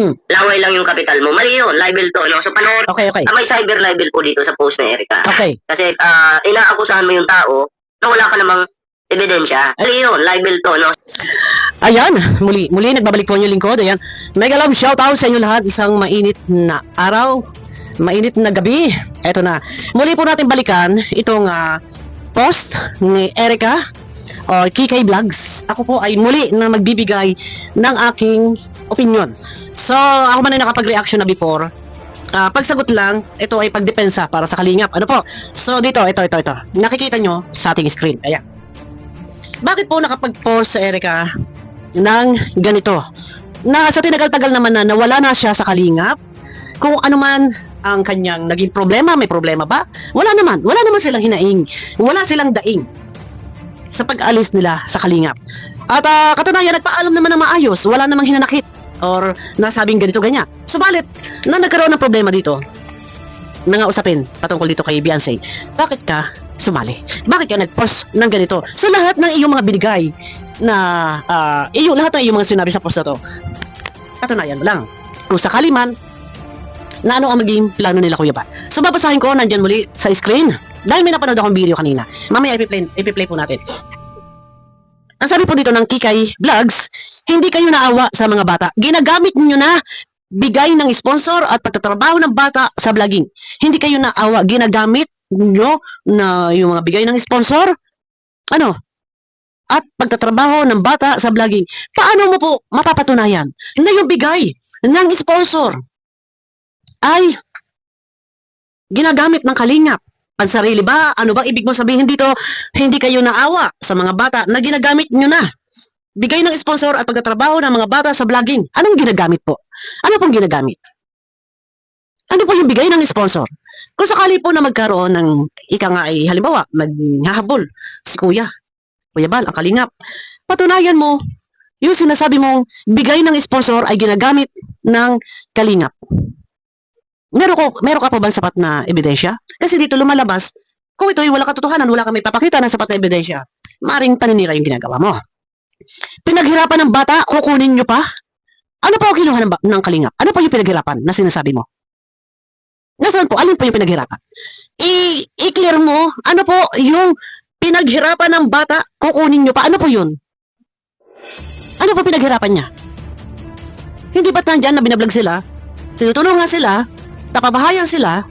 Laway lang yung kapital mo. Mali yun, libel to. No? So, panoorin. Okay. May cyber libel po dito sa post ni Erica. Okay. Kasi inaakusahan mo yung tao na wala ka namang ebidensya. Mali yun, libel to. No? Ayan, muli nagbabalik po yung lingkod. Ayan. Mega love shoutout sa inyo lahat. Isang mainit na araw, mainit na gabi. Eto na. Muli po natin balikan itong post ni Erica o Kikay Vlogs. Ako po ay muli na magbibigay ng aking opinion. So, ako man ay nakapag-reaction na before. Pagsagot lang, ito ay pagdepensa para sa kalingap. Ano po? So, ito. Nakikita nyo sa ating screen. Ayan. Bakit po nakapag-post sa Erica ng ganito? Na sa tinagal-tagal naman na nawala na siya sa kalingap, kung ano man ang kanyang naging problema, may problema ba? Wala naman silang hinaing, wala silang daing sa pag-alis nila sa kalingap. At katunayan, nagpaalam naman na maayos, wala namang hinanakit or nasabing ganito ganyan. Subalit, na nagkaroon ng problema dito, nangausapin patungkol dito kay Beyonce, bakit ka sumali? Bakit ka nag-post ng ganito? Sa lahat ng iyong mga binigay na lahat ng iyong mga sinabi sa post na to, katunayan mo lang, kung sakali man na ano ang maging plano nila, Kuya Bal. So babasahin ko, nandyan muli sa screen dahil may napanood akong video kanina. Mamaya ipi-play po natin. Ang sabi po dito ng Kikay Vlogs, hindi kayo naawa sa mga bata. Ginagamit niyo na bigay ng sponsor at pagtatrabaho ng bata sa vlogging. Hindi kayo naawa, ginagamit niyo na yung mga bigay ng sponsor, at pagtatrabaho ng bata sa vlogging. Paano mo po mapapatunayan na yung bigay ng sponsor ay ginagamit ng kalingap? Pansarili ba? Ano bang ibig mo sabihin dito? Hindi kayo naawa sa mga bata na ginagamit nyo na bigay ng sponsor at pagtatrabaho ng mga bata sa vlogging. Anong ginagamit po? Ano pong ginagamit? Ano po yung bigay ng sponsor? Kung sakali po na magkaroon ng halimbawa, maghahabol si Kuya Bal, ang kalingap, patunayan mo yung sinasabi mong bigay ng sponsor ay ginagamit ng kalingap. Meron ka pa bang sapat na ebidensya? Kasi dito lumalabas, kung ito ay wala katotohanan, wala ka may papakita ng sapat na ebidensya, maring paninira yung ginagawa mo. Pinaghirapan ng bata, kukunin nyo pa? Ano po ang kinuha ng kalingap? Ano po yung pinaghirapan na sinasabi mo? Nasaan po? Alin po yung pinaghirapan? I-clear mo, ano po yung pinaghirapan ng bata, kukunin nyo pa? Ano po yun? Ano po pinaghirapan niya? Hindi ba't nandyan na binablog sila? Tinutulungan sila? Napabahayan sila?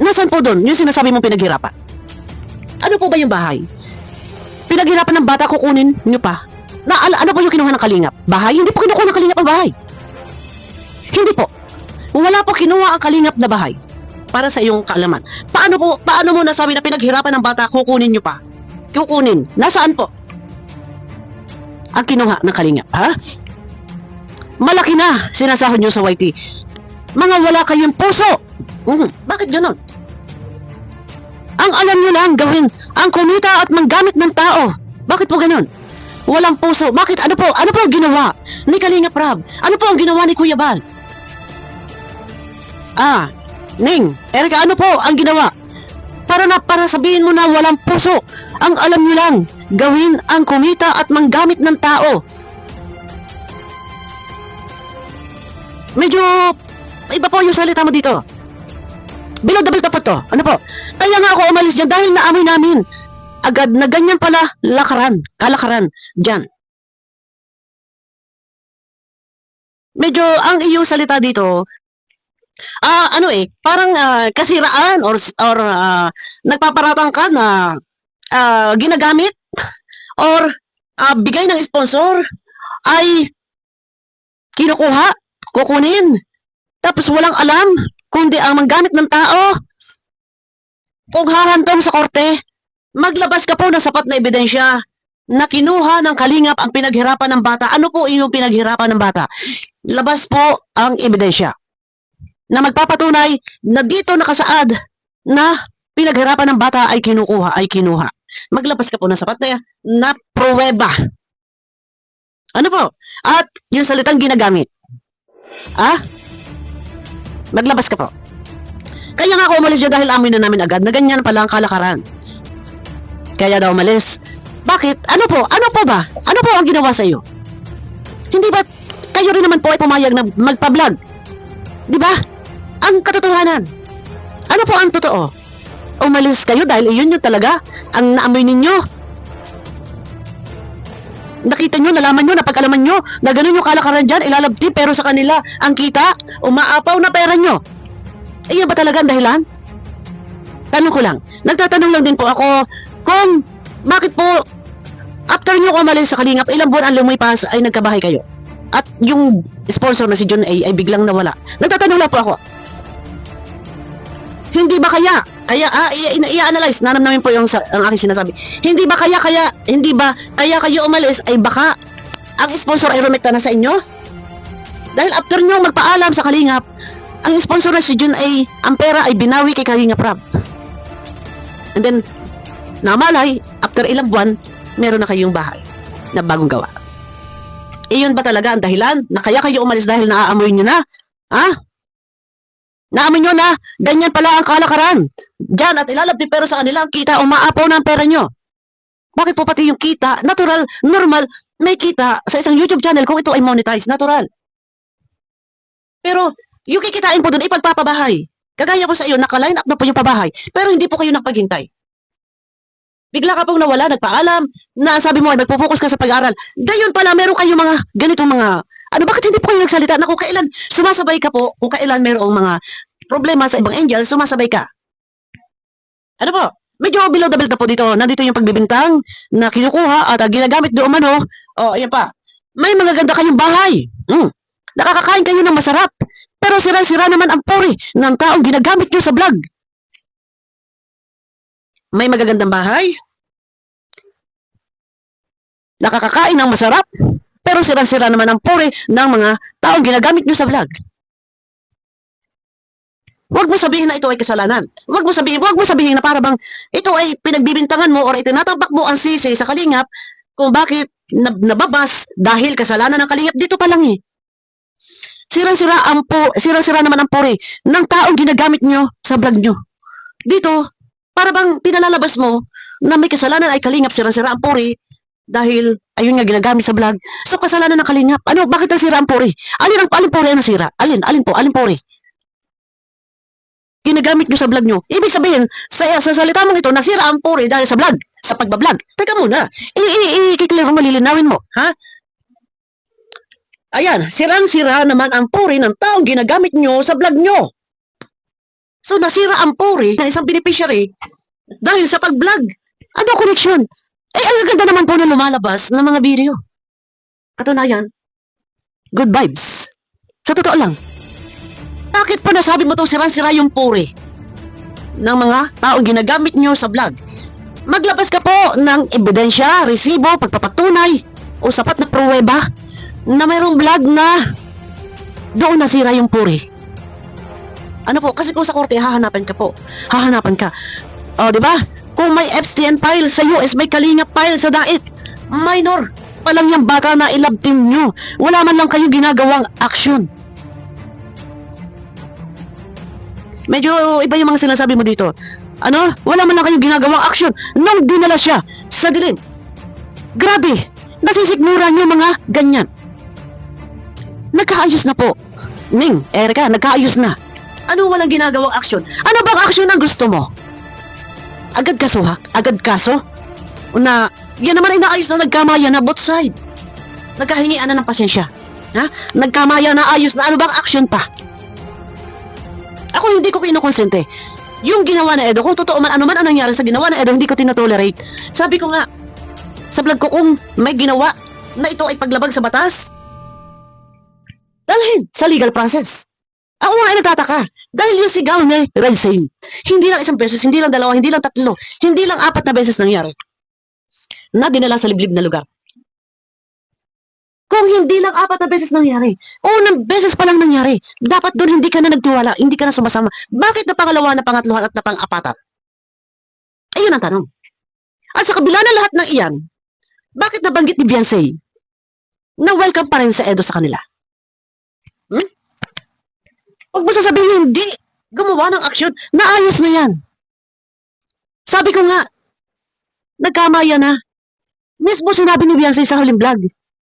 Nasaan po doon yung sinasabi mong pinaghirapan? Ano po ba yung bahay? Pinaghirapan ng bata, kukunin nyo pa? Ano po yung kinuha ng kalingap? Bahay? Hindi po kinuha ng kalingap ang bahay. Hindi po. Wala po kinuha ang kalingap na bahay. Para sa iyong kaalaman. Paano mo nasabi na pinaghirapan ng bata, kukunin nyo pa? Kukunin. Nasaan po ang kinuha ng kalingap? Ha? Malaki na sinasahod nyo sa YT. Mga wala kayong puso. Bakit gano'n? Ang alam nyo lang gawin ang kumita at manggamit ng tao. Bakit po gano'n? Walang puso. Bakit? Ano po ang ginawa ni Kalingap Rab? Ano po ang ginawa ni Kuya Bal? Ning, Erica, ano po ang ginawa? Para sabihin mo na walang puso. Ang alam nyo lang gawin ang kumita at manggamit ng tao. Medyo iba po yung salita mo dito. Below the belt po to. Ano po? Kaya nga ako umalis dyan dahil naamoy namin agad na ganyan pala kalakaran dyan. Medyo ang iyong salita dito, parang kasiraan or nagpaparatang ka na ginagamit or bigay ng sponsor ay kinukuha, kukunin, tapos walang alam kundi ang manggamit ng tao. Kung hahantong sa korte, maglabas ka po ng sapat na ebidensya na kinuha ng kalingap ang pinaghirapan ng bata. Ano po yung pinaghirapan ng bata? Labas po ang ebidensya na magpapatunay na dito nakasaad na pinaghirapan ng bata ay kinuha. Maglabas ka po ng sapat na pruweba. Ano po? At yung salitang ginagamit. Maglabas ka po. Kaya nga ako umalis dyan dahil amoy na namin agad na ganyan pala ang kalakaran. Kaya daw umalis. Bakit? Ano po ba? Ano po ang ginawa sa iyo? Hindi ba kayo rin naman po ay pumayag na magpa-vlog. Di ba? Ang katotohanan. Ano po ang totoo? Umalis kayo dahil iyon yung talaga ang naamoy ninyo. Nakita nyo, nalaman nyo, napag-alaman nyo na ganun yung kalakaran dyan, ilalabti, pero sa kanila, ang kita, umaapaw na pera nyo. Iyan ba talaga ang dahilan? Tanong ko lang. Nagtatanong lang din po ako kung bakit po after nyo umalis sa Kalingap, ilang buwan ang lumipas ay nagkabahay kayo. At yung sponsor na si John A ay biglang nawala. Nagtatanong lang po ako. Hindi ba kaya i-analyze namin po yung ang aking sinasabi. Hindi ba kaya kayo umalis ay baka ang sponsor ay rumekta na sa inyo? Dahil after nyo magpaalam sa Kalingap, ang sponsor na si John A, ang pera ay binawi kay Kalingap Rob. And then, namalay, after ilang buwan, meron na kayong bahay na bagong gawa. Iyon ba talaga ang dahilan na kaya kayo umalis dahil naaamoy nyo na? Ha? Naamoy nyo na, ganyan pala ang kalakaran. Diyan at ilalabdi pero sa kanila ang kita, umaapaw na ang pera nyo. Bakit po pati yung kita, natural, normal, may kita sa isang YouTube channel kung ito ay monetize, natural. Pero, yung kikitain po doon, ipagpapabahay. Kagaya po sa iyo, naka-line up na po yung pabahay, pero hindi po kayo nagpaghintay. Bigla ka pong nawala, nagpaalam, na sabi mo ay nagpo-focus ka sa pag-aaral. Gayon pala, meron kayong mga ganitong mga, bakit hindi po kayo nagsalita na kung kailan sumasabay ka po, kung kailan merong mga problema sa ibang angel, sumasabay ka. Ano po? Medyo below the belt na po dito. Nandito yung pagbibintang na kinukuha at ginagamit doon ayan pa. May mga ganda kayong bahay. Nakakakain kayo ng masarap. Pero sira-sira naman ang puri ng taong ginagamit nyo sa vlog. May magagandang bahay. Nakakakain ng masarap. Pero sira-sira naman ang puri ng mga taong ginagamit nyo sa vlog. Huwag mo sabihin na ito ay kasalanan. Huwag mo sabihin na para bang ito ay pinagbibintangan mo or itinatapak mo ang sisi sa Kalingap kung bakit nababas dahil kasalanan ng Kalingap. Dito pa lang eh. Sirang-sira naman ang puri ng taong ginagamit nyo sa vlog nyo. Dito, para bang pinalalabas mo na may kasalanan ay Kalingap, sirang-sira ang puri dahil ayun nga ginagamit sa vlog. So kasalanan ng Kalingap. Bakit nasira ang puri? Alin puri ang nasira? Alin puri? Ginagamit nyo sa vlog nyo. Ibig sabihin, sa salita mong ito, nasira ang puri dahil sa vlog, sa pagbablog. Teka muna, i-clear mo, malilinawin mo, ha? Ayan, sirang-sira naman ang puri ng taong ginagamit nyo sa vlog nyo. So, nasira ang puri ng isang beneficiary dahil sa pag-vlog. Ano connection? Ang ganda naman po na lumalabas ng mga video. Katunayan, good vibes. Sa totoo lang, bakit po nasabi mo itong sirang-sira yung puri ng mga taong ginagamit nyo sa vlog? Maglabas ka po ng ebidensya, resibo, pagpapatunay, o sapat na pruweba na mayroong vlog na doon nasira yung puri. Kasi kung sa korte, hahanapan ka po. Hahanapan ka. Di ba? Kung may FCN file sa US, may Kalingap file sa DAIT. Minor pa lang yung bata na ilab team nyo. Wala man lang kayo ginagawang action. Medyo iba yung mga sinasabi mo dito. Wala man lang kayong ginagawang action nung dinala siya sa dilim. Grabe! Nasisigmura nyo mga ganyan. Nagkaayos na po. Ning, Erica, nagkaayos na. Walang ginagawang action? Ano bang action ang gusto mo? Agad kasuhak? Agad kaso? Yan naman ay naayos na nagkamaya na both side. Nagkahingian na ng pasensya. Nagkamaya na ayos na, ano bang action pa? Ako hindi ko kinukonsente. Yung ginawa na Edo, kung totoo man ano man ang nangyari sa ginawa na Edo, hindi ko tinotolerate. Sabi ko nga, sa vlog ko kung may ginawa na ito ay paglabag sa batas, dalhin sa legal process. Ako nga ay nagtataka. Dahil yung sigaw niya, red sale. Hindi lang isang beses, hindi lang dalawa, hindi lang tatlo, hindi lang 4 na beses nangyari. Na dinala sa liblib na lugar. Kung hindi lang 4 na beses nangyari, unang beses pa lang nangyari, dapat doon hindi ka na nagtiwala, hindi ka na sumasama. Bakit na pangalawa, na pangatluhan at na pang-apatan? Ayun ang tanong. At sa kabila na lahat ng iyan, bakit nabanggit ni Beyonce na welcome pa rin sa Edo sa kanila? Huwag mo sasabihin hindi gumawa ng aksyon, naayos na yan. Sabi ko nga, nagkamaya na. Mismo sinabi ni Beyonce sa huling vlog,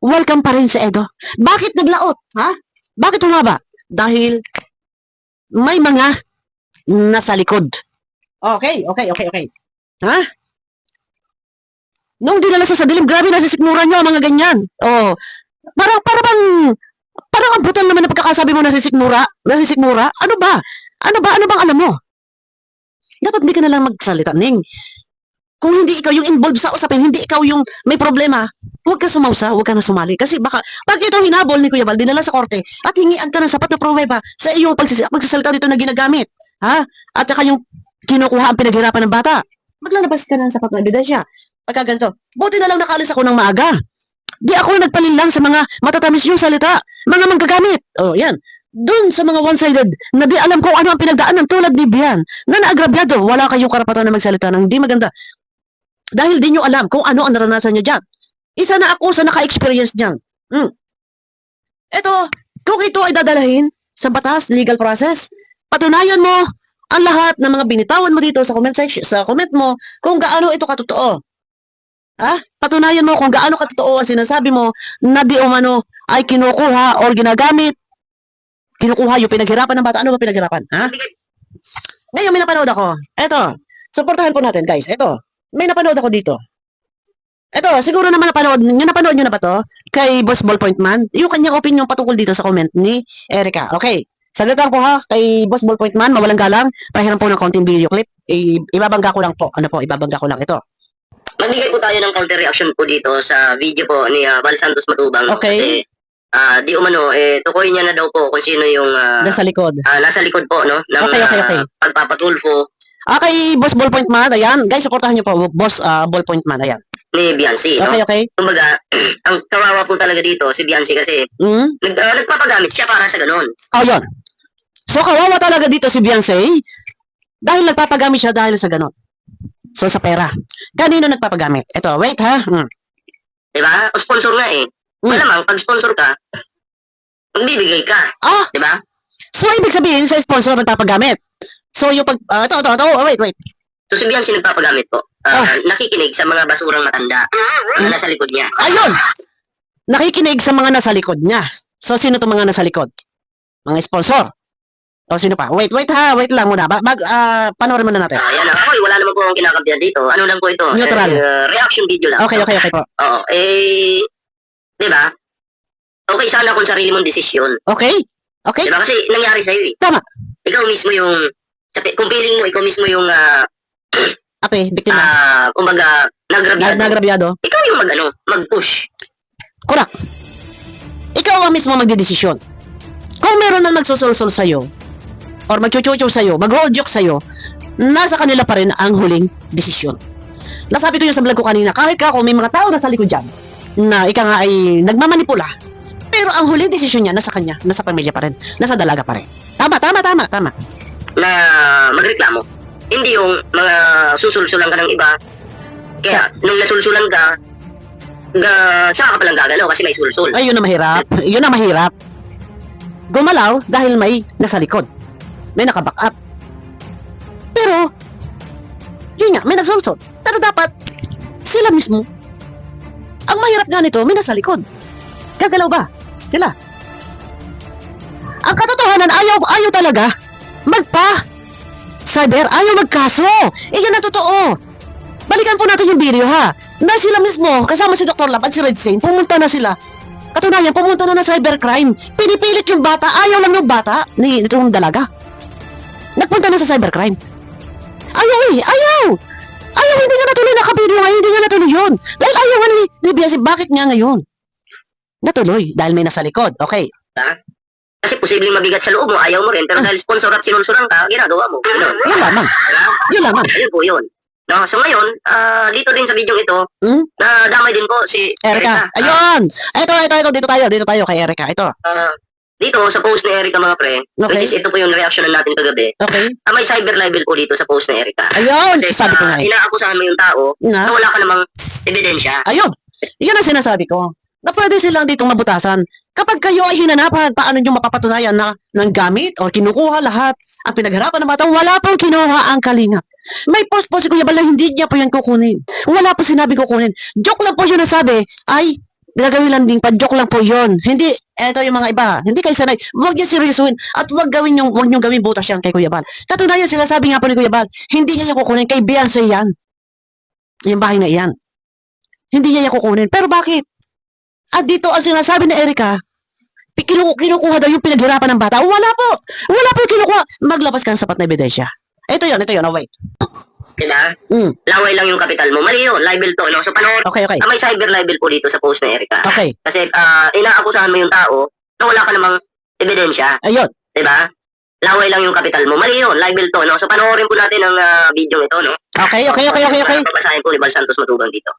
welcome pa rin si Edo. Bakit naglaot? Ha? Bakit humaba? Dahil may mga nasa likod. Okay. Ha? Nung dinala siya sa dilim, grabe nasisikmura nyo, mga ganyan. Oh, parang ang brutal naman na pagkakasabi mo nasisikmura. Ano ba? Ano bang alam mo? Dapat hindi ka na lang magsalita, Ning. Kung hindi ikaw yung involved sa usapin, hindi ikaw yung may problema, huwag ka sumausa, huwag ka na sumali. Kasi baka, pag ito hinabol ni Kuya Val, dinala sa korte, at hingian ka ng sapat na pruweba sa iyong pagsasalita dito na ginagamit. Ha? At saka yung kinukuha ang pinaghirapan ng bata. Maglalabas ka ng sapat na ebidensya. Pagka ganito, buti na lang nakalis ako ng maaga. Di ako nagpalin lang sa mga matatamis yung salita, mga manggagamit. Oh, yan. Doon sa mga one-sided, na di alam kung ano ang pinagdaanan tulad ni Bian, na naagrabyado, wala kayong karapatan na magsalita ng di maganda. Dahil di nyo alam kung ano ang naranasan nyo dyan. Isa na ako sa naka-experience dyan. Ito, kung ito ay dadalahin sa batas, legal process, patunayan mo ang lahat ng mga binitawan mo dito sa comment section, sa comment mo, kung gaano ito katotoo. Patunayan mo kung gaano katotoo ang sinasabi mo na di umano ay kinukuha o ginagamit. Kinukuha yung pinaghirapan ng bata. Ano ba pinaghirapan? Ngayon, may napanood ako. Ito, supportahan po natin, guys. Ito, may napanood ako dito. Ito, siguro naman napanood nyo na ba to? Kay Boss Ballpoint Man? Yung kanyang opinion patungkol dito sa comment ni Erica. Okay, sagutan ko ha, kay Boss Ballpoint Man, mawalang galang, pahiram po ng konting video clip. Ibabangga ko lang po. Ibabangga ko lang ito. Magbigay po tayo ng counter reaction po dito sa video po ni Val Santos Matubang. Okay. Kasi, di umano, tukoy niya na daw po kung sino yung Nasa likod. nasa likod po, no? Ng, Okay. Pagpapatulfo Kay Boss Ballpoint Man, ayan. Guys, supportahan niyo po, Boss Ballpoint Man, ayan. ni Biancy, no? Okay. Kumbaga, ang kawawa po talaga dito si Biancy kasi nagpapagamit siya para sa ganun. Oh, yun. So, kawawa talaga dito si Beyonce dahil nagpapagamit siya dahil sa ganon. So, sa pera. Kanino nagpapagamit? Ito, wait ha. Diba? O sponsor nga eh. Malamang, pag sponsor ka, magbibigay ka. Diba? So, ibig sabihin sa sponsor nagpapagamit. So, yung pag... wait. So si Biancy nagpapagamit po. Nakikinig sa mga basurang matanda na nasa likod niya. Ayun! Nakikinig sa mga nasa likod niya. So, sino itong mga nasa likod? Mga sponsor. O, sino pa? Wait lang muna. Panoorin muna natin. Yan ako, wala naman po akong kinakampihan dito. Ano lang po ito? Neutral. Reaction video lang. Okay po. Oo, diba? Okay sana kung sarili mong desisyon. Okay? Diba? Kasi nangyari sa'yo eh. Tama. Ikaw mismo yung, kung feeling mo, ikaw mismo yung, biktima. kumbaga, Nagrabyado. Ikaw yung mag-push. Correct. Ikaw ang mismo magdidesisyon. Kung meron na magsusulsul sa'yo, or magchuchucho sa'yo, mag-hodyok sa'yo, nasa kanila pa rin ang huling desisyon. Nasabi ko yun sa vlog ko kanina, kahit ka kung may mga tao nasa likod dyan, na ika nga ay nagmamanipula, pero ang huling desisyon niya, nasa kanya, nasa pamilya pa rin, nasa dalaga pa rin. Tama. Na magreklamo. Hindi yung mga susulsulan ka ng iba. Kaya, nung nasulsulan ka, saka ka palang gagalaw kasi may sulsul. Ay, yun ang mahirap. Gumalaw dahil may nasa likod. May nakaback up. Pero, yun nga, may nagsulsol. Pero dapat, sila mismo. Ang mahirap nga nito, may nasa likod. Gagalaw ba? Sila. Ang katotohanan, ayaw talaga cyber, ayaw magkaso. Yan ang totoo. Balikan po natin yung video ha. Na sila mismo, kasama si Dr. Lab at si Red Saint, pumunta na sila. Katunayan, pumunta na cybercrime. Pinipilit yung bata, ayaw lang yung bata ni itong dalaga. Nagpunta na sa cybercrime. Ayaw! Hindi nga natuloy nakavideo ngayon, hindi nga natuloy yun. Dahil ayaw nga ni Biancy, bakit nga ngayon? Natuloy, dahil may nasa likod. Okay. Kasi posibleng mabigat sa loob mo, ayaw mo rin, pero dahil sponsor at sinulsuran ka, ginagawa mo. Yun lamang. Ayun po yun. No, so ngayon, dito din sa video ito, damay din po si Erica. Ayun! Ito, dito tayo kay Erica. Ito. Dito sa post ni Erica mga pre, which is ito po yung reaction natin kagabi. Okay. May cyber libel po dito sa post ni Erica. Ayun! Kasi Sabi ko nga eh. inaakusahan mo yung tao na wala ka namang ebidensya. Ayun! Yan ang sinasabi ko. Na pwede silang ditong mabutasan. Kapag kayo ay hinanapan, paano nyo mapapatunayan na ng gamit o kinukuha lahat ang pinagharapan ng bata, wala pong kinuha ang Kalingap. May post po si Kuya Bal na hindi niya po yan kukunin. Wala po sinabi kukunin. Joke lang po yun nasabi ay Gagawin lang din, pa-joke lang po yon. Hindi, eto yung mga iba, hindi kayo sanay. Huwag niya seryosohin at huwag niyo gawin butas yan kay Kuya Bal. Katunayan, sinasabi nga po ni Kuya Bal, hindi niya yan kukunin, kay Beyonce yan. Yung bahay na iyan. Hindi niya yan kukunin. Pero bakit? At dito, ang sinasabi ni Erica, kinukuha daw yung pinaghirapan ng bata. Wala po. Wala po yung kinukuha. Maglabas ka ng sapat na ebidensya. Ito yun. Oh, wait. Diba? Mm. Laway lang yung kapital mo. Mali yun, libel to, no? So, panoorin, Okay. may cyber libel po dito sa post ni Erica. Okay. Kasi, inaakusahan mo yung tao na wala ka namang ebidensya. Ayun. Diba? Laway lang yung kapital mo. Mali yun, libel to, no? So, panoorin po natin ang video ito, no? Okay. Babasahin po ni Bal Santos Matugang dito.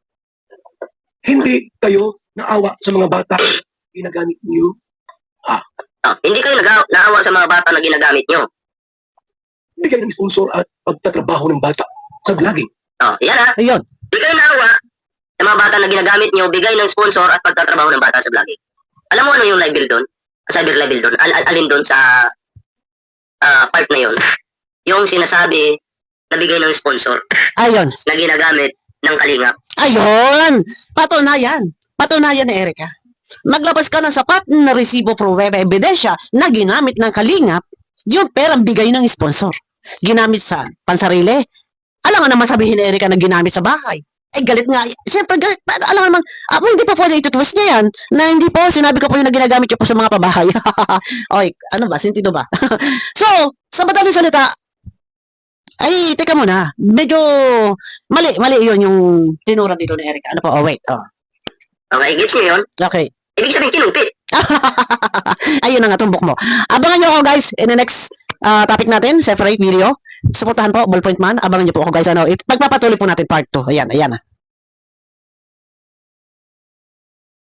Hindi kayo naawa sa mga bata ginagamit niyo. Hindi kayo naawa sa mga bata na ginagamit nyo. Bigay ng sponsor at pagtatrabaho ng bata sa vlogging. Yan ha. Ayun. Hindi kayo naawa sa mga bata na ginagamit nyo, bigay ng sponsor at pagtatrabaho ng bata sa vlogging. Alam mo ano yung libel doon? Cyber libel doon? Alin doon sa part na yun? Yung sinasabi na bigay ng sponsor Ayun. na ginagamit ng kalingap. Ayun. Patunayan ni Erica. Maglabas ka ng sapat na resibo pruweba ebidensya na ginamit ng kalingap yung perang bigay ng sponsor. Ginamit sa pansarili. Alam nga naman sabihin ni Erica na ginamit sa bahay. Galit nga. Siyempre galit. Alam nga naman, hindi pa pwede itutwist niya yan. Na hindi po, sinabi ko po yung na ginagamit niyo po sa mga pabahay. Oy, ano ba? Sentido ba? So, sa madaling salita, ay, teka muna. Medyo mali yun yung tinura dito ni Erica. Ano po? Wait. Okay, gets nyo yun? Okay. Ibig sabihin kinupit. Ayun na nga, tumbok mo. Abangan nyo ako guys in the next topic natin, separate video. Suportahan po, Ballpoint Man. Abangan nyo po ako guys. Pagpapatuloy po natin part 2. Ayan.